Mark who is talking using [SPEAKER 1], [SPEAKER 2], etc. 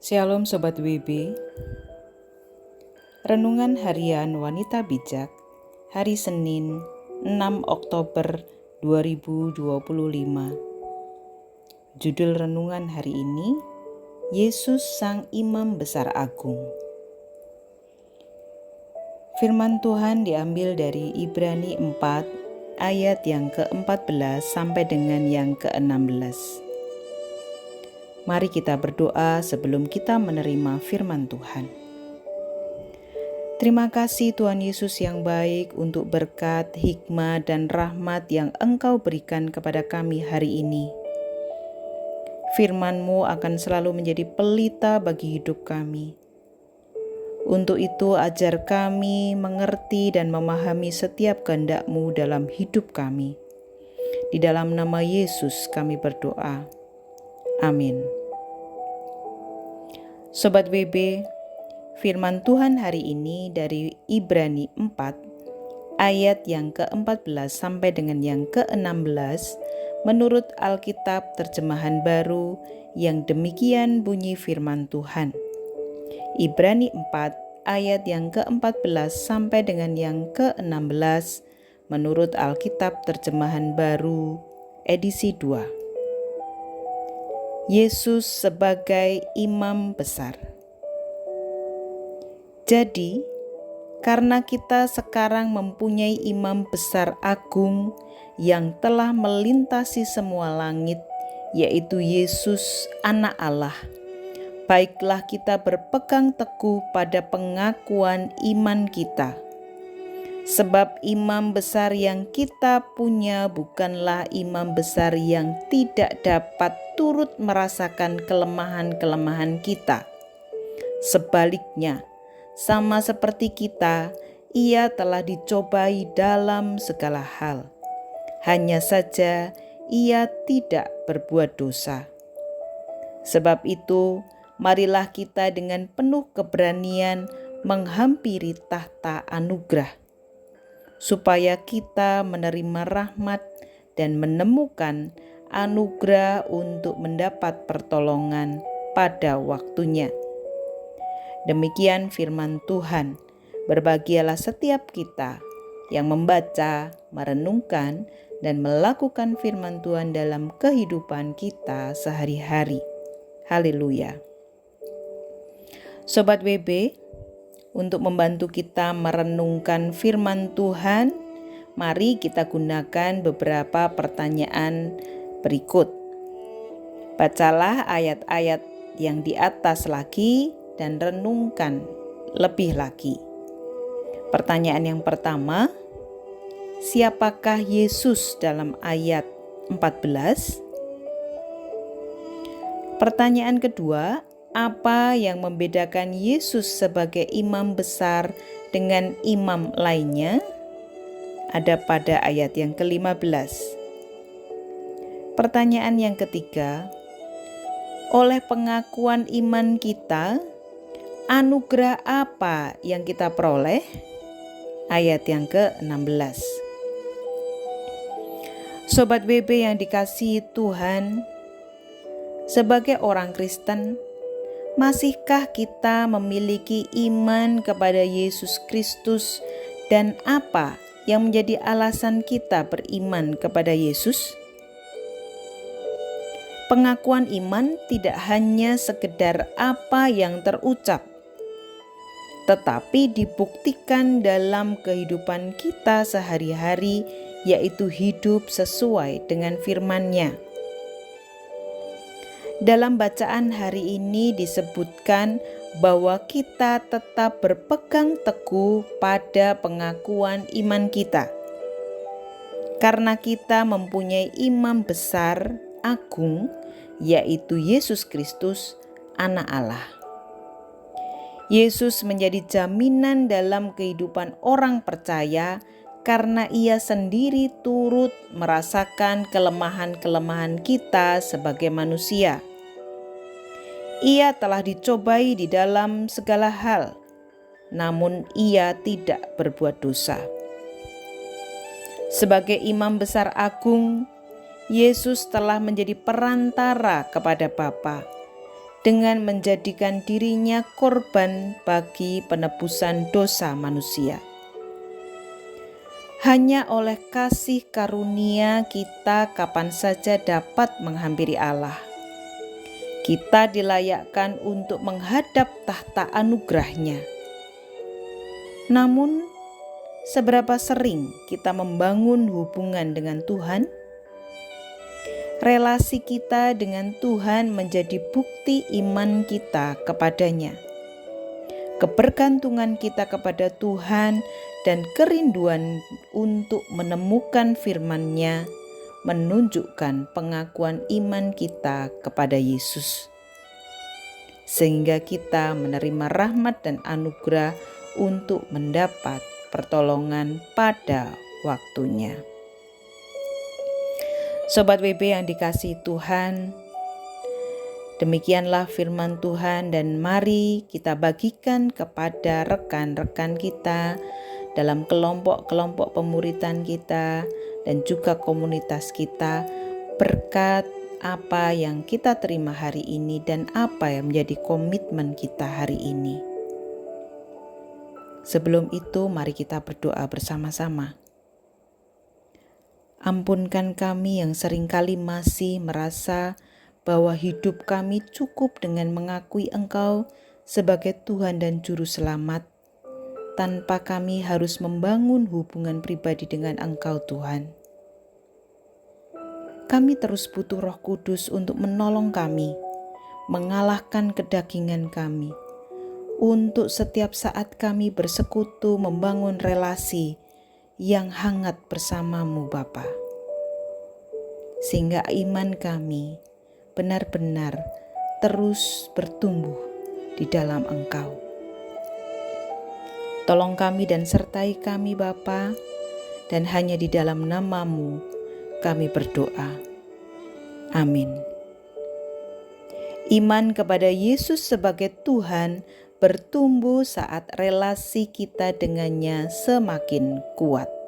[SPEAKER 1] Shalom Sobat WB. Renungan Harian Wanita Bijak hari Senin 6 Oktober 2025. Judul renungan hari ini, Yesus Sang Imam Besar Agung. Firman Tuhan diambil dari Ibrani 4 ayat yang ke-14 sampai dengan yang ke-16. Mari kita berdoa sebelum kita menerima firman Tuhan. Terima kasih Tuhan Yesus yang baik untuk berkat, hikmat, dan rahmat yang Engkau berikan kepada kami hari ini. Firman-Mu akan selalu menjadi pelita bagi hidup kami. Untuk itu ajar kami mengerti dan memahami setiap kehendak-Mu dalam hidup kami. Di dalam nama Yesus kami berdoa. Amin. Sobat WB, firman Tuhan hari ini dari Ibrani 4 ayat yang ke-14 sampai dengan yang ke-16 menurut Alkitab terjemahan baru yang demikian bunyi firman Tuhan. Ibrani 4 ayat yang ke-14 sampai dengan yang ke-16 menurut Alkitab terjemahan baru edisi 2. Yesus sebagai imam besar. Jadi, karena kita sekarang mempunyai imam besar agung yang telah melintasi semua langit, yaitu Yesus Anak Allah, baiklah kita berpegang teguh pada pengakuan iman kita. Sebab imam besar yang kita punya bukanlah imam besar yang tidak dapat turut merasakan kelemahan-kelemahan kita. Sebaliknya, sama seperti kita, ia telah dicobai dalam segala hal. Hanya saja ia tidak berbuat dosa. Sebab itu, marilah kita dengan penuh keberanian menghampiri tahta anugerah, supaya kita menerima rahmat dan menemukan anugerah untuk mendapat pertolongan pada waktunya. Demikian firman Tuhan. Berbahagialah setiap kita yang membaca, merenungkan, dan melakukan firman Tuhan dalam kehidupan kita sehari-hari. Haleluya. Sobat WB, untuk membantu kita merenungkan firman Tuhan, mari kita gunakan beberapa pertanyaan berikut. Bacalah ayat-ayat yang di atas lagi dan renungkan lebih lagi. Pertanyaan yang pertama, siapakah Yesus dalam ayat 14? Pertanyaan kedua, apa yang membedakan Yesus sebagai imam besar dengan imam lainnya? Ada pada ayat yang ke-15. Pertanyaan yang ketiga, oleh pengakuan iman kita, anugerah apa yang kita peroleh? Ayat yang ke-16. Sobat WB yang dikasihi Tuhan, sebagai orang Kristen, masihkah kita memiliki iman kepada Yesus Kristus dan apa yang menjadi alasan kita beriman kepada Yesus? Pengakuan iman tidak hanya sekedar apa yang terucap, tetapi dibuktikan dalam kehidupan kita sehari-hari, yaitu hidup sesuai dengan firman-Nya. Dalam bacaan hari ini disebutkan bahwa kita tetap berpegang teguh pada pengakuan iman kita. Karena kita mempunyai imam besar agung, yaitu Yesus Kristus, Anak Allah. Yesus menjadi jaminan dalam kehidupan orang percaya karena ia sendiri turut merasakan kelemahan-kelemahan kita sebagai manusia. Ia telah dicobai di dalam segala hal, namun ia tidak berbuat dosa. Sebagai imam besar agung, Yesus telah menjadi perantara kepada Bapa. dengan menjadikan dirinya korban bagi penebusan dosa manusia. Hanya oleh kasih karunia kita kapan saja dapat menghampiri Allah. Kita dilayakkan untuk menghadap tahta anugerah-Nya. Namun, seberapa sering kita membangun hubungan dengan Tuhan? Relasi kita dengan Tuhan menjadi bukti iman kita kepadanya. Kebergantungan kita kepada Tuhan dan kerinduan untuk menemukan firman-Nya menunjukkan pengakuan iman kita kepada Yesus. Sehingga kita menerima rahmat dan anugerah untuk mendapat pertolongan pada waktunya. Sobat WB yang dikasihi Tuhan, demikianlah firman Tuhan dan mari kita bagikan kepada rekan-rekan kita dalam kelompok-kelompok pemuritan kita dan juga komunitas kita berkat apa yang kita terima hari ini dan apa yang menjadi komitmen kita hari ini. Sebelum itu mari kita berdoa bersama-sama. Ampunkan kami yang seringkali masih merasa bahwa hidup kami cukup dengan mengakui Engkau sebagai Tuhan dan Juru Selamat, tanpa kami harus membangun hubungan pribadi dengan Engkau Tuhan. Kami terus butuh Roh Kudus untuk menolong kami, mengalahkan kedagingan kami, untuk setiap saat kami bersekutu membangun relasi yang hangat bersama-Mu Bapa. Sehingga iman kami benar-benar terus bertumbuh di dalam Engkau. Tolong kami dan sertai kami Bapa, dan hanya di dalam nama-Mu kami berdoa. Amin. Iman kepada Yesus sebagai Tuhan bertumbuh saat relasi kita dengannya semakin kuat.